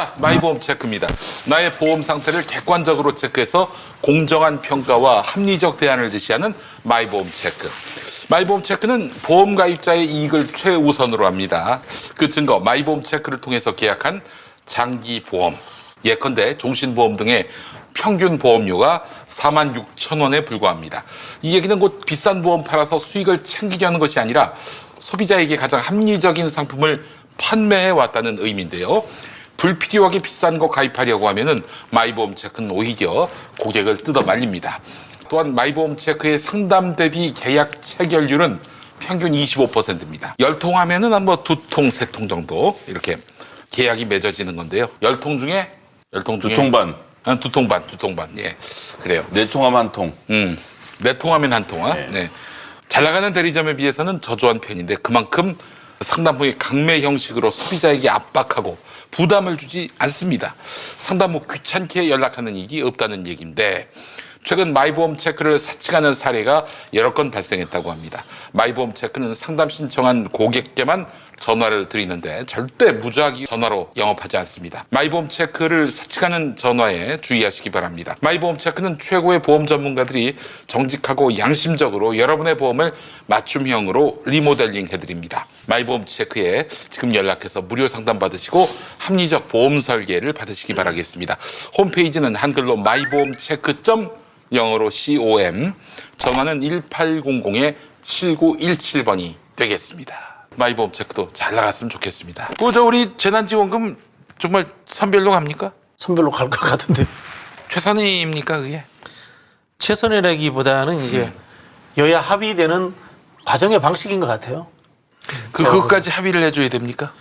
자, 마이보험 체크입니다. 나의 보험 상태를 객관적으로 체크해서 공정한 평가와 합리적 대안을 제시하는 마이보험 체크. 마이보험 체크는 보험 가입자의 이익을 최우선으로 합니다. 그 증거 마이보험 체크를 통해서 계약한 장기 보험, 예컨대 종신보험 등의 평균 보험료가 46,000원에 불과합니다. 이 얘기는 곧 비싼 보험 팔아서 수익을 챙기려는 것이 아니라 소비자에게 가장 합리적인 상품을 판매해 왔다는 의미인데요. 불필요하게 비싼 거 가입하려고 하면은 마이보험 체크는 오히려 고객을 뜯어 말립니다. 또한 마이보험 체크의 상담 대비 계약 체결률은 평균 25%입니다. 10통 하면은 한 뭐 2통, 3통 정도 이렇게 계약이 맺어지는 건데요. 10통 중에 2통 반. 2통 반. 예. 그래요. 4통 하면 1통. 4통 하면 1통. 네. 네. 잘 나가는 대리점에 비해서는 저조한 편인데 그만큼 상담 후에 강매 형식으로 소비자에게 압박하고 부담을 주지 않습니다. 상담 후 귀찮게 연락하는 일이 없다는 얘기인데 최근 마이보험 체크를 사칭하는 사례가 여러 건 발생했다고 합니다. 마이보험 체크는 상담 신청한 고객께만 전화를 드리는데 절대 무작위 전화로 영업하지 않습니다. 마이보험 체크를 사칭하는 전화에 주의하시기 바랍니다. 마이보험 체크는 최고의 보험 전문가들이 정직하고 양심적으로 여러분의 보험을 맞춤형으로 리모델링 해드립니다. 마이보험 체크에 지금 연락해서 무료 상담 받으시고 합리적 보험 설계를 받으시기 바라겠습니다. 홈페이지는 한글로 마이보험체크.영어로 com, 전화는 1800-7917번이 되겠습니다. 마이보험 체크도 잘 나갔으면 좋겠습니다. 우리 재난지원금 정말 선별로 갑니까? 선별로 갈 것 같은데. 최선입니까 그게? 최선이라기보다는 이제 여야 합의되는 과정의 방식인 것 같아요. 그것까지 합의를 해줘야 됩니까?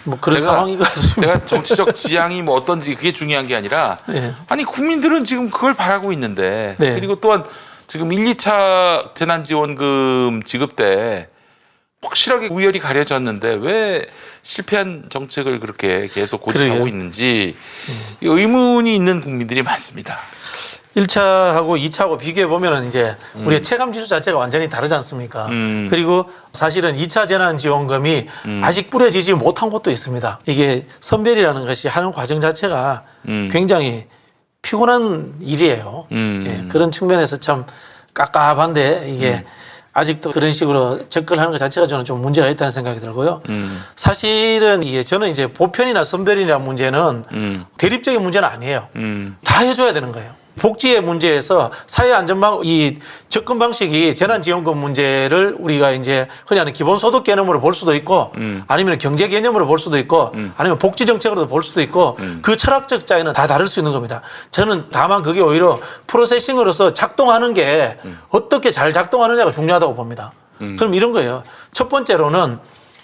뭐 그런 상황인 것 같습니다. 제가 정치적 지향이 뭐 어떤지 그게 중요한 게 아니라 네. 아니 국민들은 지금 그걸 바라고 있는데 네. 그리고 또한 지금 1, 2차 재난지원금 지급 때 확실하게 우열이 가려졌는데 왜 실패한 정책을 그렇게 계속 고집하고 그러게요. 있는지 의문이 있는 국민들이 많습니다. 1차하고 2차하고 비교해 보면은 이제 우리의 체감 지수 자체가 완전히 다르지 않습니까? 그리고 사실은 2차 재난지원금이 아직 뿌려지지 못한 곳도 있습니다. 이게 선별이라는 것이 하는 과정 자체가 굉장히 피곤한 일이에요. 예, 그런 측면에서 참 깝깝한데 이게 아직도 그런 식으로 접근하는 것 자체가 저는 좀 문제가 있다는 생각이 들고요. 사실은 이게 저는 이제 보편이나 선별이나 문제는 대립적인 문제는 아니에요. 다 해줘야 되는 거예요. 복지의 문제에서 사회안전망 이 접근 방식이 재난지원금 문제를 우리가 이제 흔히 하는 기본소득 개념으로 볼 수도 있고 아니면 경제 개념으로 볼 수도 있고 아니면 복지 정책으로도 볼 수도 있고 그 철학적 차이는 다 다를 수 있는 겁니다. 저는 다만 그게 오히려 프로세싱으로서 작동하는 게 어떻게 잘 작동하느냐가 중요하다고 봅니다. 그럼 이런 거예요. 첫 번째로는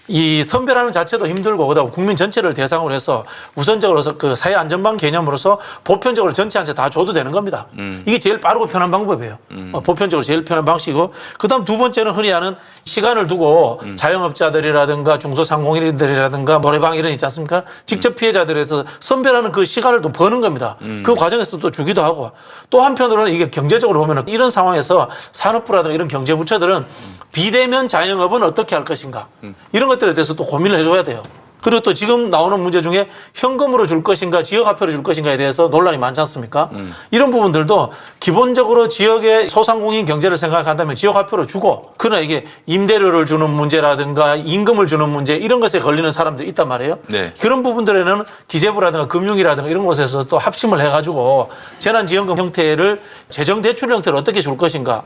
이 선별하는 자체도 힘들고 그다음 국민 전체를 대상으로 해서 우선적으로 그 사회 안전망 개념으로서 보편적으로 전체한테 다 줘도 되는 겁니다. 이게 제일 빠르고 편한 방법이에요. 보편적으로 제일 편한 방식이고 그다음 두 번째는 흔히 하는 시간을 두고 자영업자들이라든가 중소상공인들이라든가 노래방 이런 있지 않습니까? 직접 피해자들에서 선별하는 그 시간을 또 버는 겁니다. 그 과정에서 또 주기도 하고 또 한편으로는 이게 경제적으로 보면 이런 상황에서 산업부라든가 이런 경제부처들은 비대면 자영업은 어떻게 할 것인가 이런 것들에 대해서 또 고민을 해줘야 돼요. 그리고 또 지금 나오는 문제 중에 현금으로 줄 것인가 지역화표로 줄 것인가에 대해서 논란이 많지 않습니까? 이런 부분들도 기본적으로 지역의 소상공인 경제를 생각한다면 지역화표로 주고 그러나 이게 임대료를 주는 문제라든가 임금을 주는 문제 이런 것에 걸리는 사람들이 있단 말이에요. 네. 그런 부분들에는 기재부라든가 금융이라든가 이런 곳에서 또 합심을 해가지고 재난지원금 형태를 재정대출 형태를 어떻게 줄 것인가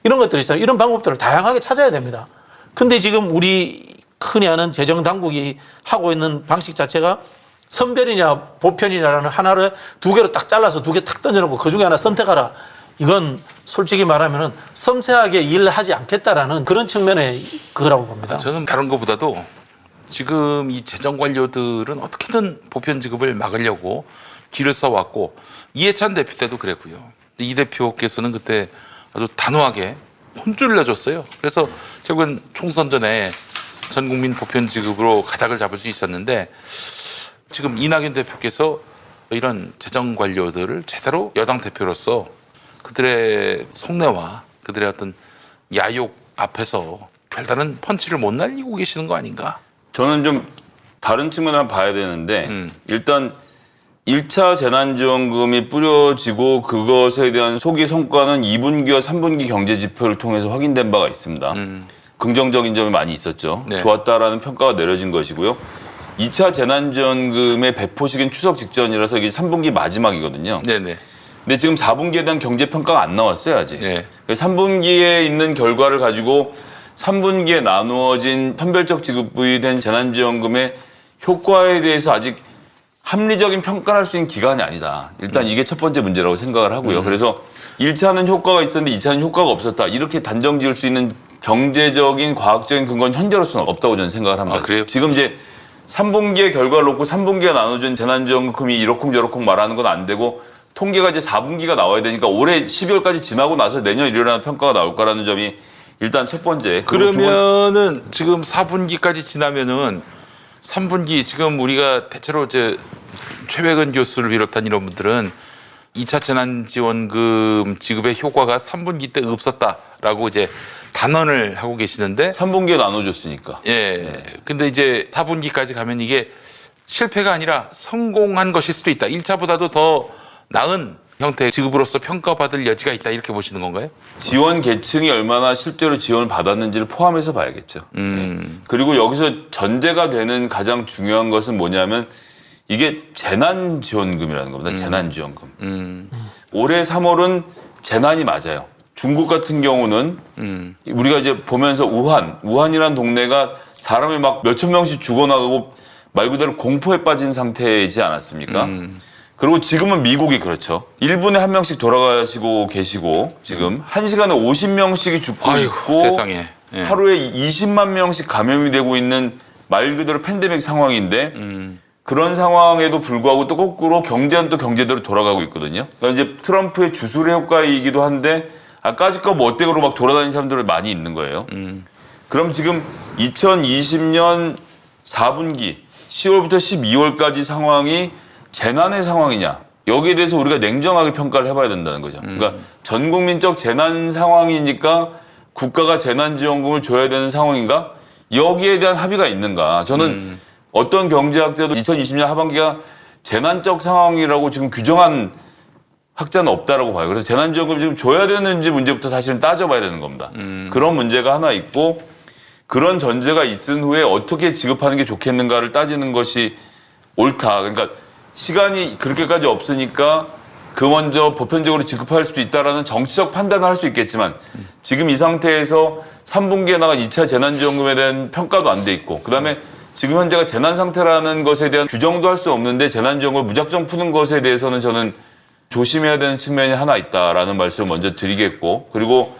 이런 것들이 있어요. 이런 방법들을 다양하게 찾아야 됩니다. 근데 지금 우리 흔히 하는 재정당국이 하고 있는 방식 자체가 선별이냐 보편이냐라는 하나를 두 개로 딱 잘라서 두 개 탁 던져놓고 그중에 하나 선택하라. 이건 솔직히 말하면 섬세하게 일을 하지 않겠다라는 그런 측면의 그거라고 봅니다. 저는 다른 것보다도 지금 이 재정 관료들은 어떻게든 보편 지급을 막으려고 길을 써왔고 이해찬 대표 때도 그랬고요. 이 대표께서는 그때 아주 단호하게 혼쭐을 내줬어요. 그래서 결국은 총선 전에 전 국민 보편 지급으로 가닥을 잡을 수 있었는데 지금 이낙연 대표께서 이런 재정 관료들을 제대로 여당 대표로서 그들의 속내와 그들의 어떤 야욕 앞에서 별다른 펀치를 못 날리고 계시는 거 아닌가? 저는 좀 다른 측면을 한번 봐야 되는데 일단 1차 재난지원금이 뿌려지고 그것에 대한 소기 성과는 2분기와 3분기 경제 지표를 통해서 확인된 바가 있습니다. 긍정적인 점이 많이 있었죠. 네. 좋았다라는 평가가 내려진 것이고요. 2차 재난지원금의 배포식은 추석 직전이라서 이게 3분기 마지막이거든요. 네네. 근데 지금 4분기에 대한 경제 평가가 안 나왔어요, 아직. 네. 3분기에 있는 결과를 가지고 3분기에 나누어진 선별적 지급이 된 재난지원금의 효과에 대해서 아직 합리적인 평가를 할 수 있는 기간이 아니다. 일단 이게 첫 번째 문제라고 생각을 하고요. 그래서 1차는 효과가 있었는데 2차는 효과가 없었다. 이렇게 단정 지을 수 있는 경제적인, 과학적인 근거는 현재로서는 없다고 저는 생각을 합니다. 아, 그래요? 지금 이제 3분기의 결과를 놓고 3분기에 나눠준 재난지원금이 이러쿵저러쿵 말하는 건 안 되고 통계가 이제 4분기가 나와야 되니까 올해 12월까지 지나고 나서 내년 1월에 평가가 나올 거라는 점이 일단 첫 번째. 그리고 그러면은 지금 4분기까지 지나면은 3분기 지금 우리가 대체로 이제 최백은 교수를 비롯한 이런 분들은 2차 재난지원금 지급의 효과가 3분기 때 없었다라고 이제 단언을 하고 계시는데 3분기에 나눠줬으니까. 예. 근데 이제 4분기까지 가면 이게 실패가 아니라 성공한 것일 수도 있다. 1차보다도 더 나은 형태의 지급으로서 평가받을 여지가 있다. 이렇게 보시는 건가요? 지원 계층이 얼마나 실제로 지원을 받았는지를 포함해서 봐야겠죠. 그리고 여기서 전제가 되는 가장 중요한 것은 뭐냐면 이게 재난지원금이라는 겁니다. 재난지원금. 올해 3월은 재난이 맞아요. 중국 같은 경우는 우리가 이제 보면서 우한이라는 동네가 사람이 막 몇천 명씩 죽어나가고 말 그대로 공포에 빠진 상태이지 않았습니까? 그리고 지금은 미국이 그렇죠. 1분에 한 명씩 돌아가시고 계시고 지금 1시간에 50명씩이 죽고 아이고, 있고 세상에. 예. 하루에 20만 명씩 감염이 되고 있는 말 그대로 팬데믹 상황인데 그런 상황에도 불구하고 또 거꾸로 경제는 또 경제대로 돌아가고 있거든요. 그러니까 이제 트럼프의 주술의 효과이기도 한데 까짓거 뭐 어때로 막 돌아다니는 사람들이 많이 있는 거예요. 그럼 지금 2020년 4분기 10월부터 12월까지 상황이 재난의 상황이냐 여기에 대해서 우리가 냉정하게 평가를 해봐야 된다는 거죠. 그러니까 전 국민적 재난 상황이니까 국가가 재난지원금을 줘야 되는 상황인가 여기에 대한 합의가 있는가. 저는 어떤 경제학자도 2020년 하반기가 재난적 상황이라고 지금 규정한 학자는 없다라고 봐요. 그래서 재난지원금 지금 줘야 되는지 문제부터 사실은 따져봐야 되는 겁니다. 그런 문제가 하나 있고 그런 전제가 있은 후에 어떻게 지급하는 게 좋겠는가를 따지는 것이 옳다. 그러니까 시간이 그렇게까지 없으니까 그 먼저 보편적으로 지급할 수도 있다라는 정치적 판단을 할 수 있겠지만 지금 이 상태에서 3분기에 나간 2차 재난지원금에 대한 평가도 안 돼 있고 그다음에 지금 현재가 재난 상태라는 것에 대한 규정도 할 수 없는데 재난지원금을 무작정 푸는 것에 대해서는 저는 조심해야 되는 측면이 하나 있다라는 말씀을 먼저 드리겠고 그리고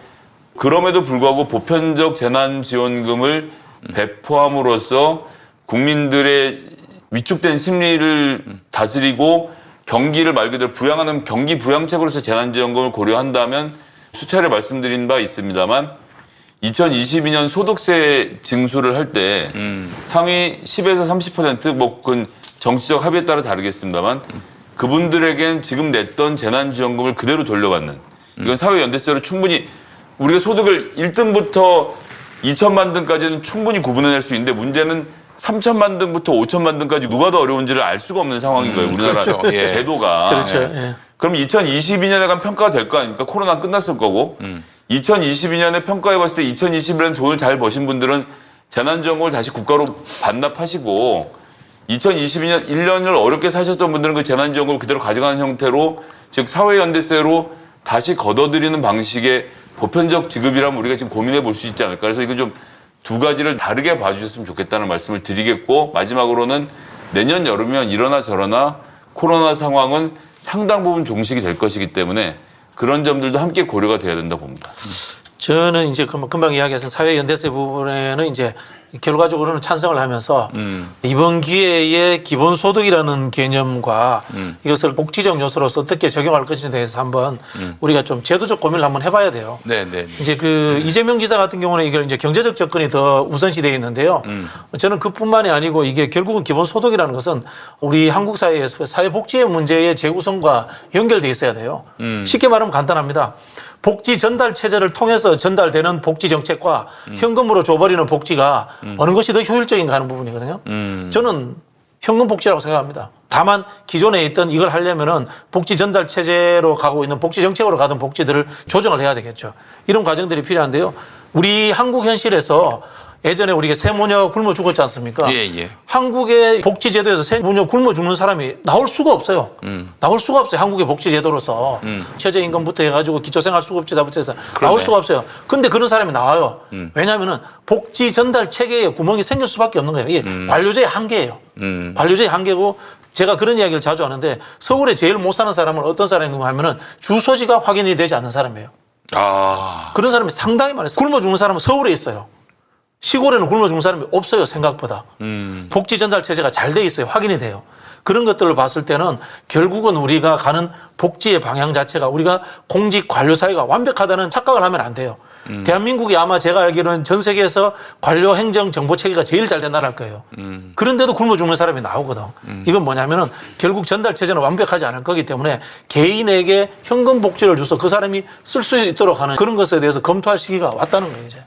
그럼에도 불구하고 보편적 재난지원금을 배포함으로써 국민들의 위축된 심리를 다스리고 경기를 말 그대로 부양하는 경기 부양책으로서 재난지원금을 고려한다면 수차례 말씀드린 바 있습니다만 2022년 소득세 징수를 할 때 상위 10에서 30% 그건 정치적 합의에 따라 다르겠습니다만 그분들에겐 지금 냈던 재난지원금을 그대로 돌려받는 이건 사회연대세로 충분히 우리가 소득을 1등부터 2천만 등까지는 충분히 구분해낼 수 있는데 문제는 3천만 등부터 5천만 등까지 누가 더 어려운지를 알 수가 없는 상황인 거예요. 우리나라 그렇죠. 예. 제도가. 그렇죠. 예. 예. 그럼 2022년에 간 평가가 될 거 아닙니까? 코로나 끝났을 거고 2022년에 평가해봤을 때 2021년 돈을 잘 버신 분들은 재난지원금을 다시 국가로 반납하시고 2022년 1년을 어렵게 사셨던 분들은 그 재난지원금을 그대로 가져가는 형태로 즉 사회연대세로 다시 걷어들이는 방식의 보편적 지급이라면 우리가 지금 고민해 볼 수 있지 않을까. 그래서 이건 좀 두 가지를 다르게 봐주셨으면 좋겠다는 말씀을 드리겠고 마지막으로는 내년 여름이면 이러나 저러나 코로나 상황은 상당 부분 종식이 될 것이기 때문에 그런 점들도 함께 고려가 돼야 된다 봅니다. 저는 이제 금방 이야기했던 사회연대세 부분에는 이제 결과적으로는 찬성을 하면서 이번 기회에 기본소득이라는 개념과 이것을 복지적 요소로서 어떻게 적용할 것인지에 대해서 한번 우리가 좀 제도적 고민을 한번 해봐야 돼요. 네네. 이제 그 이재명 지사 같은 경우는 이걸 이제 경제적 접근이 더 우선시되어 있는데요. 저는 그뿐만이 아니고 이게 결국은 기본소득이라는 것은 우리 한국 사회에서 사회복지의 문제의 재구성과 연결돼 있어야 돼요. 쉽게 말하면 간단합니다. 복지 전달 체제를 통해서 전달되는 복지 정책과 현금으로 줘버리는 복지가 어느 것이 더 효율적인가 하는 부분이거든요. 저는 현금 복지라고 생각합니다. 다만 기존에 있던 이걸 하려면은 복지 전달 체제로 가고 있는 복지 정책으로 가던 복지들을 조정을 해야 되겠죠. 이런 과정들이 필요한데요. 우리 한국 현실에서 예전에 우리가 세모녀 굶어 죽었지 않습니까? 예, 예. 한국의 복지제도에서 세모녀 굶어 죽는 사람이 나올 수가 없어요. 나올 수가 없어요. 한국의 복지제도로서. 최저임금부터 해가지고 기초생활수급자부터 해서 나올 수가 없어요. 근데 그런 사람이 나와요. 왜냐하면은 복지 전달 체계에 구멍이 생길 수밖에 없는 거예요. 이게 관료제의 한계예요. 관료제의 한계고 제가 그런 이야기를 자주 하는데 서울에 제일 못 사는 사람은 어떤 사람인가 하면은 주소지가 확인이 되지 않는 사람이에요. 아. 그런 사람이 상당히 많아요. 굶어 죽는 사람은 서울에 있어요. 시골에는 굶어 죽는 사람이 없어요, 생각보다. 복지 전달 체제가 잘 돼 있어요. 확인이 돼요. 그런 것들을 봤을 때는 결국은 우리가 가는 복지의 방향 자체가 우리가 공직 관료 사회가 완벽하다는 착각을 하면 안 돼요. 대한민국이 아마 제가 알기로는 전 세계에서 관료 행정 정보 체계가 제일 잘 된 나라일 거예요. 그런데도 굶어 죽는 사람이 나오거든. 이건 뭐냐면은 결국 전달 체제는 완벽하지 않을 거기 때문에 개인에게 현금 복지를 줘서 그 사람이 쓸 수 있도록 하는 그런 것에 대해서 검토할 시기가 왔다는 거예요, 이제.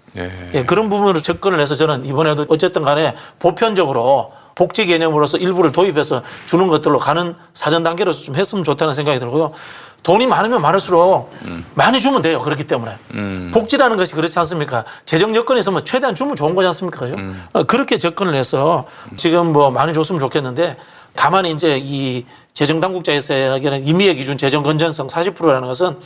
예, 그런 부분으로 접근을 해서 저는 이번에도 어쨌든 간에 보편적으로 복지 개념으로서 일부를 도입해서 주는 것들로 가는 사전 단계로서 좀 했으면 좋다는 생각이 들고요. 돈이 많으면 많을수록 많이 주면 돼요. 그렇기 때문에. 복지라는 것이 그렇지 않습니까? 재정 여건이 있으면 최대한 주면 좋은 거지 않습니까? 그죠? 그렇게 접근을 해서 지금 뭐 많이 줬으면 좋겠는데 다만 이제 이 재정당국자에서 이야기하는 임의의 기준 재정 건전성 40%라는 것은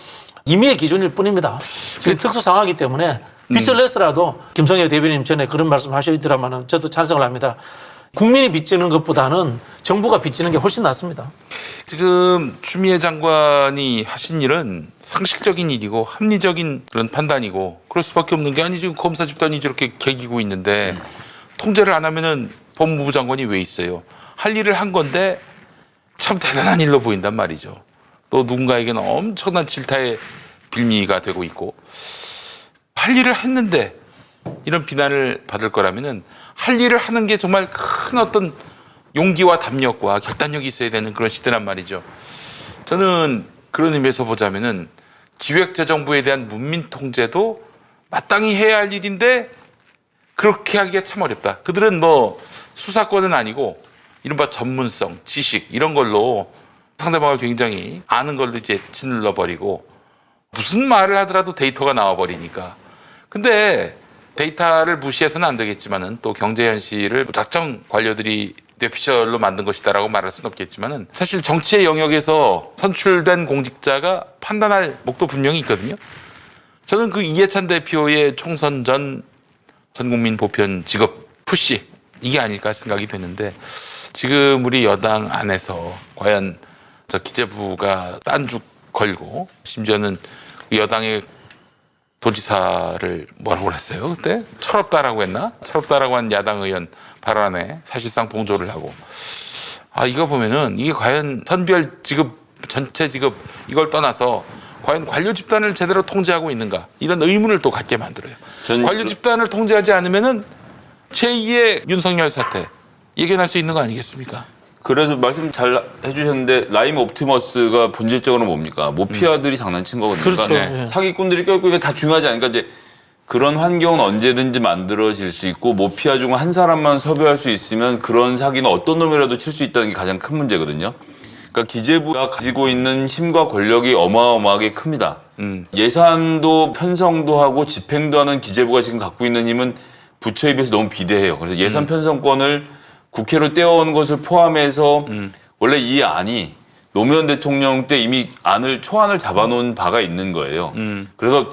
임의의 기준일 뿐입니다. 지금 특수 상황이기 때문에 빚을 내서라도 김성애 대변인 전에 그런 말씀 하시더라면 저도 찬성을 합니다. 국민이 빚지는 것보다는 정부가 빚지는 게 훨씬 낫습니다. 지금 추미애 장관이 하신 일은 상식적인 일이고 합리적인 그런 판단이고 그럴 수밖에 없는 게 아니 지금 검사 집단이 저렇게 개기고 있는데 통제를 안 하면은 법무부 장관이 왜 있어요? 할 일을 한 건데 참 대단한 일로 보인단 말이죠. 또 누군가에게는 엄청난 질타의 빌미가 되고 있고 할 일을 했는데 이런 비난을 받을 거라면은 할 일을 하는 게 정말 큰 어떤 용기와 담력과 결단력이 있어야 되는 그런 시대란 말이죠. 저는 그런 의미에서 보자면은 기획재정부에 대한 문민 통제도 마땅히 해야 할 일인데 그렇게 하기가 참 어렵다. 그들은 뭐 수사권은 아니고 이른바 전문성, 지식 이런 걸로 상대방을 굉장히 아는 걸로 이제 짓눌러 버리고 무슨 말을 하더라도 데이터가 나와 버리니까. 근데 데이터를 무시해서는 안 되겠지만은 또 경제 현실을 무작정 관료들이 뇌피셜로 만든 것이다라고 말할 수는 없겠지만은 사실 정치의 영역에서 선출된 공직자가 판단할 목도 분명히 있거든요. 저는 그 이해찬 대표의 총선 전 전국민 보편 직업 푸시 이게 아닐까 생각이 되는데 지금 우리 여당 안에서 과연 저 기재부가 딴죽 걸고 심지어는 여당의 도지사를 뭐라고 그랬어요 그때? 철없다라고 했나? 철없다라고 한 야당 의원 발언에 사실상 동조를 하고 이거 보면은 이게 과연 선별 직업 전체 직업 이걸 떠나서 과연 관료 집단을 제대로 통제하고 있는가 이런 의문을 또 갖게 만들어요. 관료 집단을 통제하지 않으면은 제2의 윤석열 사태 예견할 수 있는 거 아니겠습니까? 그래서 말씀 잘 해주셨는데 라임 옵티머스가 본질적으로 뭡니까? 모피아들이 장난친 거거든요. 그렇죠. 그러니까 예. 사기꾼들이 껴있고 이게 다 중요하지 않으니까 이제 그런 환경은 언제든지 만들어질 수 있고 모피아 중 한 사람만 섭외할 수 있으면 그런 사기는 어떤 놈이라도 칠 수 있다는 게 가장 큰 문제거든요. 그러니까 기재부가 가지고 있는 힘과 권력이 어마어마하게 큽니다. 예산도 편성도 하고 집행도 하는 기재부가 지금 갖고 있는 힘은 부처에 비해서 너무 비대해요. 그래서 예산 편성권을 국회로 떼어온 것을 포함해서 원래 이 안이 노무현 대통령 때 이미 초안을 잡아놓은 바가 있는 거예요. 그래서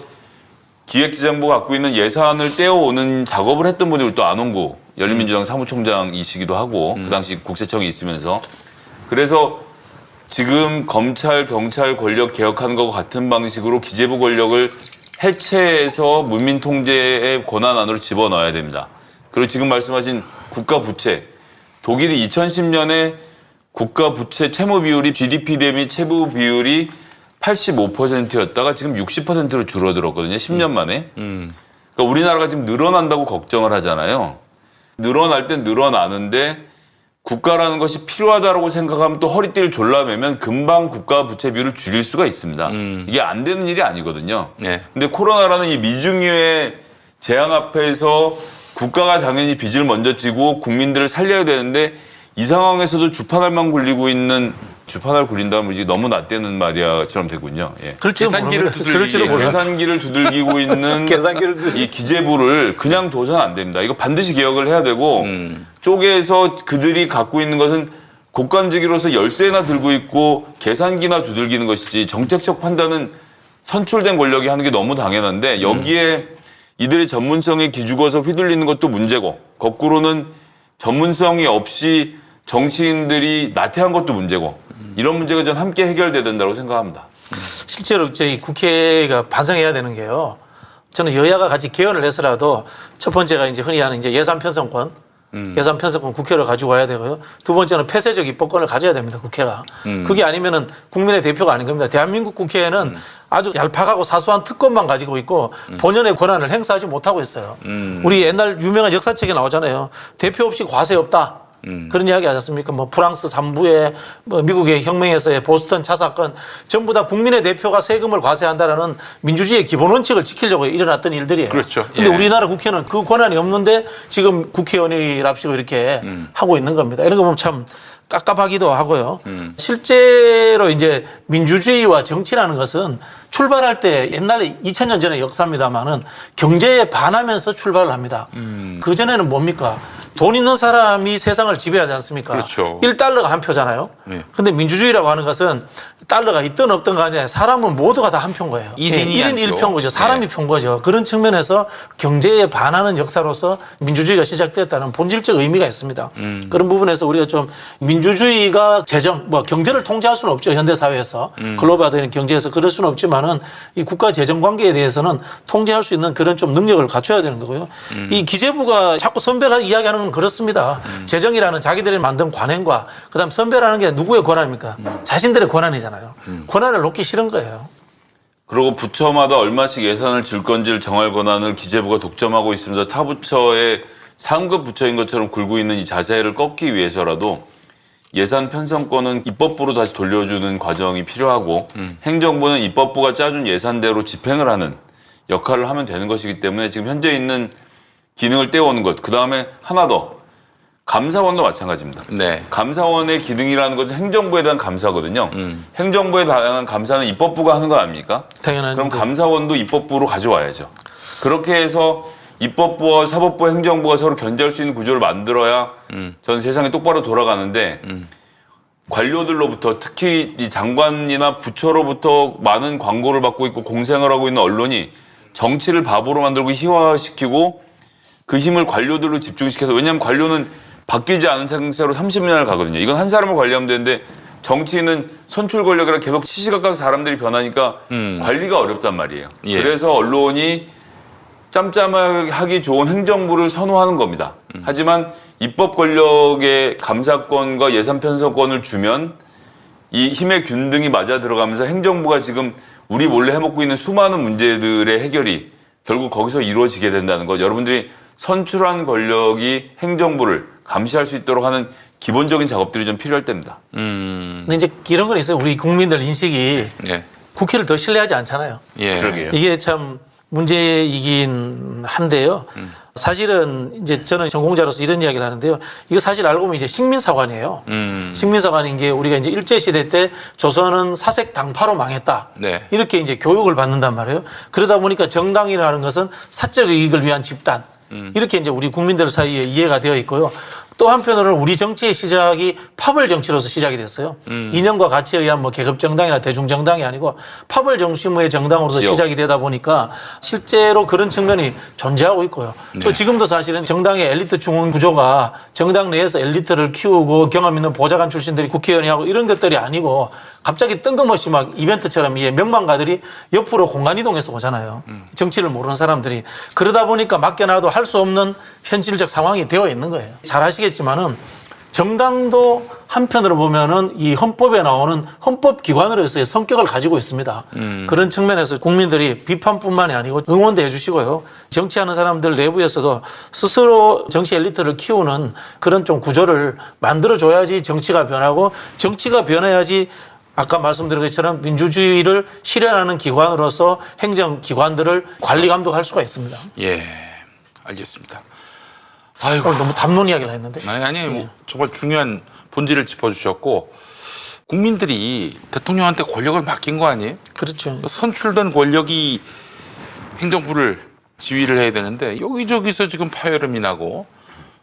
기획재정부가 갖고 있는 예산을 떼어오는 작업을 했던 분이 또 안홍구 열린민주당 사무총장이시기도 하고 그 당시 국세청이 있으면서 그래서 지금 검찰, 경찰 권력 개혁하는 것과 같은 방식으로 기재부 권력을 해체해서 문민 통제의 권한 안으로 집어넣어야 됩니다. 그리고 지금 말씀하신 국가 부채 독일이 2010년에 국가 부채 채무 비율이 GDP 대비 채무 비율이 85%였다가 지금 60%로 줄어들었거든요. 10년 만에. 그러니까 우리나라가 지금 늘어난다고 걱정을 하잖아요. 늘어날 땐 늘어나는데 국가라는 것이 필요하다고 생각하면 또 허리띠를 졸라매면 금방 국가 부채 비율을 줄일 수가 있습니다. 이게 안 되는 일이 아니거든요. 네. 근데 코로나라는 이 미중유의 재앙 앞에서 국가가 당연히 빚을 먼저 지고 국민들을 살려야 되는데 이 상황에서도 주판알만 굴리고 있는 주판알 굴린다면 이제 너무 낫대는 말이야처럼 되군요. 예. 계산기를 그럴지도 몰라요. 계산기를 두들기고 있는 이 기재부를 그냥 둬서는 안 됩니다. 이거 반드시 개혁을 해야 되고 쪼개서 그들이 갖고 있는 것은 국간직위로서 열쇠나 들고 있고 계산기나 두들기는 것이지 정책적 판단은 선출된 권력이 하는 게 너무 당연한데 여기에 이들의 전문성에 기죽어서 휘둘리는 것도 문제고 거꾸로는 전문성이 없이 정치인들이 나태한 것도 문제고 이런 문제가 전 함께 해결돼야 된다고 생각합니다. 실제로 저희 국회가 반성해야 되는 게요. 저는 여야가 같이 개헌을 해서라도 첫 번째가 이제 흔히 하는 이제 예산 편성권, 예산 편성권 국회로 가지고 와야 되고요. 두 번째는 폐쇄적 입법권을 가져야 됩니다. 국회가. 그게 아니면은 국민의 대표가 아닌 겁니다. 대한민국 국회에는 아주 얄팍하고 사소한 특권만 가지고 있고 본연의 권한을 행사하지 못하고 있어요. 우리 옛날 유명한 역사책에 나오잖아요. 대표 없이 과세 없다. 그런 이야기 하지 않습니까? 뭐 프랑스 삼부의 뭐 미국의 혁명에서의 보스턴 차 사건 전부 다 국민의 대표가 세금을 과세한다라는 민주주의의 기본 원칙을 지키려고 일어났던 일들이에요. 그렇죠. 근데 예. 우리나라 국회는 그 권한이 없는데 지금 국회의원이랍시고 이렇게 하고 있는 겁니다. 이런 거 보면 참 깝깝하기도 하고요. 실제로 이제 민주주의와 정치라는 것은 출발할 때 옛날에 2000년 전의 역사입니다만은 경제에 반하면서 출발을 합니다. 그전에는 뭡니까? 돈 있는 사람이 세상을 지배하지 않습니까? 그렇죠. 1달러가 한 표잖아요. 네. 근데 민주주의라고 하는 것은 달러가 있든 없든 간에 사람은 모두가 다 한 표인 거예요. 1인 1표인 거죠. 사람이 표인 거죠. 그런 측면에서 경제에 반하는 역사로서 민주주의가 시작되었다는 본질적 의미가 있습니다. 그런 부분에서 우리가 좀 민주주의가 재정, 뭐 경제를 통제할 수는 없죠. 현대사회에서. 글로벌화되는 경제에서 그럴 수는 없지만은 이 국가 재정 관계에 대해서는 통제할 수 있는 그런 좀 능력을 갖춰야 되는 거고요. 이 기재부가 자꾸 선별할 이야기하는 건 그렇습니다. 재정이라는 자기들이 만든 관행과 그다음 선별하는 게 누구의 권한입니까? 자신들의 권한이잖아요. 권한을 놓기 싫은 거예요. 그리고 부처마다 얼마씩 예산을 줄 건지를 정할 권한을 기재부가 독점하고 있으면서 타 부처의 상급 부처인 것처럼 굴고 있는 이 자세를 꺾기 위해서라도 예산 편성권은 입법부로 다시 돌려주는 과정이 필요하고 행정부는 입법부가 짜준 예산대로 집행을 하는 역할을 하면 되는 것이기 때문에 지금 현재 있는 기능을 떼어오는 것. 그 다음에 하나 더. 감사원도 마찬가지입니다. 네. 감사원의 기능이라는 것은 행정부에 대한 감사거든요. 행정부에 대한 감사는 입법부가 하는 거 아닙니까? 당연한. 그럼 감사원도 입법부로 가져와야죠. 그렇게 해서 입법부와 사법부, 행정부가 서로 견제할 수 있는 구조를 만들어야 전 세상이 똑바로 돌아가는데 관료들로부터 특히 이 장관이나 부처로부터 많은 광고를 받고 있고 공생을 하고 있는 언론이 정치를 바보로 만들고 희화시키고 그 힘을 관료들로 집중시켜서 왜냐하면 관료는 바뀌지 않은 상태로 30년을 가거든요. 이건 한 사람을 관리하면 되는데 정치인은 선출 권력이라 계속 시시각각 사람들이 변하니까 관리가 어렵단 말이에요. 예. 그래서 언론이 짬짬하기 좋은 행정부를 선호하는 겁니다. 하지만 입법 권력의 감사권과 예산 편성권을 주면 이 힘의 균등이 맞아 들어가면서 행정부가 지금 우리 몰래 해먹고 있는 수많은 문제들의 해결이 결국 거기서 이루어지게 된다는 것. 여러분들이 선출한 권력이 행정부를 감시할 수 있도록 하는 기본적인 작업들이 좀 필요할 때입니다. 근데 이제 이런 건 있어요. 우리 국민들 인식이 예. 국회를 더 신뢰하지 않잖아요. 예. 그러게요. 이게 참 문제이긴 한데요. 사실은 이제 저는 전공자로서 이런 이야기를 하는데요. 이거 사실 알고 보면 이제 식민사관이에요. 식민사관인 게 우리가 이제 일제시대 때 조선은 사색 당파로 망했다. 네. 이렇게 이제 교육을 받는단 말이에요. 그러다 보니까 정당이라는 것은 사적 이익을 위한 집단. 이렇게 이제 우리 국민들 사이에 이해가 되어 있고요. 또 한편으로는 우리 정치의 시작이 파벌 정치로서 시작이 됐어요. 이념과 가치에 의한 뭐 계급 정당이나 대중 정당이 아니고 파벌 중심의 정당으로서 지역. 시작이 되다 보니까 실제로 그런 측면이 존재하고 있고요. 또 지금도 사실은 정당의 엘리트 중원 구조가 정당 내에서 엘리트를 키우고 경험 있는 보좌관 출신들이 국회의원이 하고 이런 것들이 아니고 갑자기 뜬금없이 막 이벤트처럼 이 명망가들이 옆으로 공간 이동해서 오잖아요. 정치를 모르는 사람들이. 그러다 보니까 맡겨놔도 할 수 없는 현실적 상황이 되어 있는 거예요. 잘 아시겠지만은 정당도 한편으로 보면은 이 헌법에 나오는 헌법기관으로서의 성격을 가지고 있습니다. 그런 측면에서 국민들이 비판뿐만이 아니고 응원도 해주시고요. 정치하는 사람들 내부에서도 스스로 정치 엘리트를 키우는 그런 좀 구조를 만들어줘야지 정치가 변하고 정치가 변해야지 아까 말씀드린 것처럼 민주주의를 실현하는 기관으로서 행정기관들을 관리 감독할 수가 있습니다. 예, 알겠습니다. 아이고. 오늘 너무 담론 이야기를 했는데. 아니, 뭐 정말 중요한 본질을 짚어주셨고, 국민들이 대통령한테 권력을 맡긴 거 아니에요? 그렇죠. 선출된 권력이 행정부를 지휘를 해야 되는데 여기저기서 지금 파열음이 나고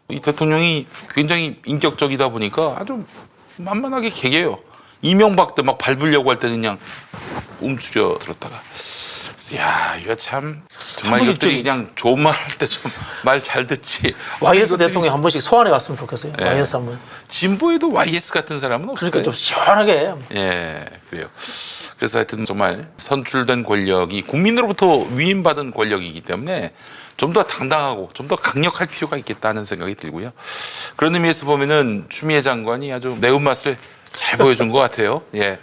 이 대통령이 굉장히 인격적이다 보니까 아주 만만하게 개개요. 이명박 때 막 밟으려고 할 때는 그냥 움츠려 들었다가 야, 이거 참 정말 이것들이 그냥 좋은 말 할 때 좀 말 잘 듣지. YS 대통령 한 번씩 소환해 갔으면 좋겠어요. 예. YS 한 번. 진보에도 YS 같은 사람은 없어요. 그러니까 좀 시원하게. 예, 그래요. 그래서 하여튼 정말 선출된 권력이 국민으로부터 위임받은 권력이기 때문에 좀 더 당당하고 좀 더 강력할 필요가 있겠다는 생각이 들고요. 그런 의미에서 보면은 추미애 장관이 아주 매운맛을 잘 보여준 것 같아요. 예.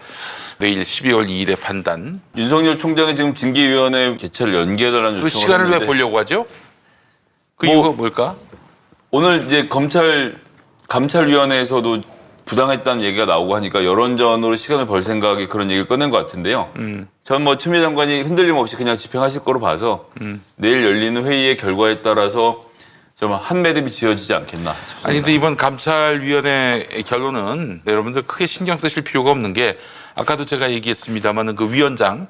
내일 12월 2일의 판단. 윤석열 총장이 지금 징계위원회 개최를 연기해달라는 또 요청을 시간을 왜 했는데 보려고 하죠? 그 뭐, 이유가 뭘까? 오늘 이제 감찰위원회에서도 부당했다는 얘기가 나오고 하니까 여론전으로 시간을 벌 생각에 그런 얘기를 꺼낸 것 같은데요. 전 뭐 추미애 장관이 흔들림 없이 그냥 집행하실 거로 봐서 내일 열리는 회의의 결과에 따라서 좀 한 매듭이 지어지지 않겠나 싶습니다. 아니 근데 이번 감찰위원회 결론은 여러분들 크게 신경 쓰실 필요가 없는 게 아까도 제가 얘기했습니다만은 그 위원장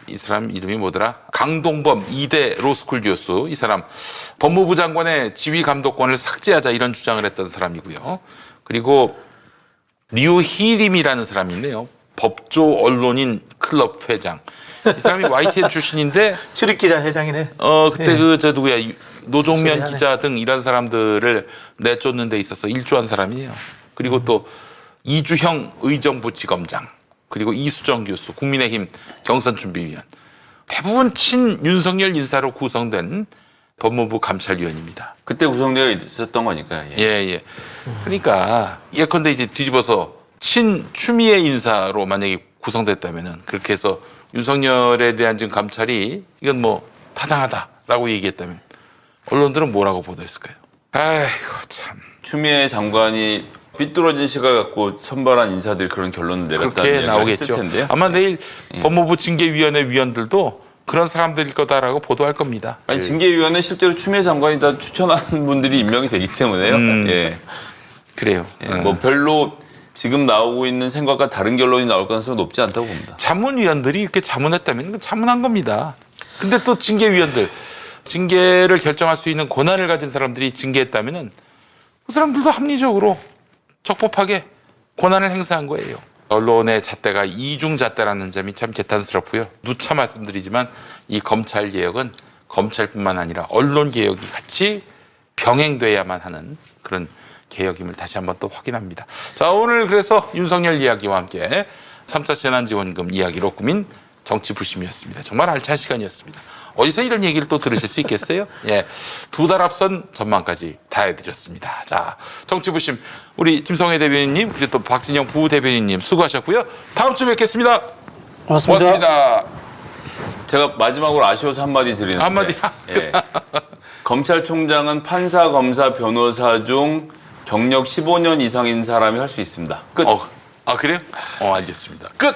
이 사람 이름이 뭐더라? 강동범 2대 로스쿨 교수 이 사람 법무부 장관의 지휘 감독권을 삭제하자 이런 주장을 했던 사람이고요. 그리고 류희림이라는 사람이 있네요. 법조 언론인 클럽 회장. 이 사람이 YTN 출신인데 출입기자 회장이네. 그때 예. 그 저 누구야 노종면 수리하네. 기자 등 이런 사람들을 내쫓는 데 있어서 일조한 사람이에요. 그리고 또 이주형 의정부지검장 그리고 이수정 교수 국민의힘 경선준비위원 대부분 친 윤석열 인사로 구성된 법무부 감찰위원입니다. 그때 구성되어 있었던 거니까요. 예. 예. 그러니까 예컨대 이제 뒤집어서 친 추미애 인사로 만약에 구성됐다면은 그렇게 해서 윤석열에 대한 지금 감찰이 이건 뭐 타당하다라고 얘기했다면 언론들은 뭐라고 보도했을까요? 아이고 참 추미애 장관이 삐뚤어진 시각을 갖고 선발한 인사들이 그런 결론을 내렸다는 그렇게 얘기를 나오겠죠. 했을 텐데요. 아마 내일 법무부 징계위원회 위원들도 그런 사람들일 거다라고 보도할 겁니다. 아니 징계위원회 실제로 추미애 장관이 다 추천하는 분들이 임명이 되기 때문에요. 예. 그래요. 뭐 별로 지금 나오고 있는 생각과 다른 결론이 나올 가능성은 높지 않다고 봅니다. 자문위원들이 이렇게 자문했다면 그건 자문한 겁니다. 근데 또 징계위원들, 징계를 결정할 수 있는 권한을 가진 사람들이 징계했다면은 그 사람들도 합리적으로 적법하게 권한을 행사한 거예요. 언론의 잣대가 이중잣대라는 점이 참 개탄스럽고요. 누차 말씀드리지만 이 검찰 개혁은 검찰뿐만 아니라 언론 개혁이 같이 병행돼야만 하는 그런 개혁임을 다시 한번 또 확인합니다. 자, 오늘 그래서 윤석열 이야기와 함께 3차 재난지원금 이야기로 꾸민 정치부심이었습니다. 정말 알찬 시간이었습니다. 어디서 이런 얘기를 또 들으실 수 있겠어요? 예, 2달 앞선 전망까지 다 해드렸습니다. 자, 정치부심 우리 김성회 대변인님 그리고 또 박진영 부대변인님 수고하셨고요. 다음 주에 뵙겠습니다. 고맙습니다. 제가 마지막으로 아쉬워서 한마디 드리는데 한마디. 예. 검찰총장은 판사, 검사, 변호사 중 경력 15년 이상인 사람이 할 수 있습니다. 끝. 그래요? 알겠습니다. 끝.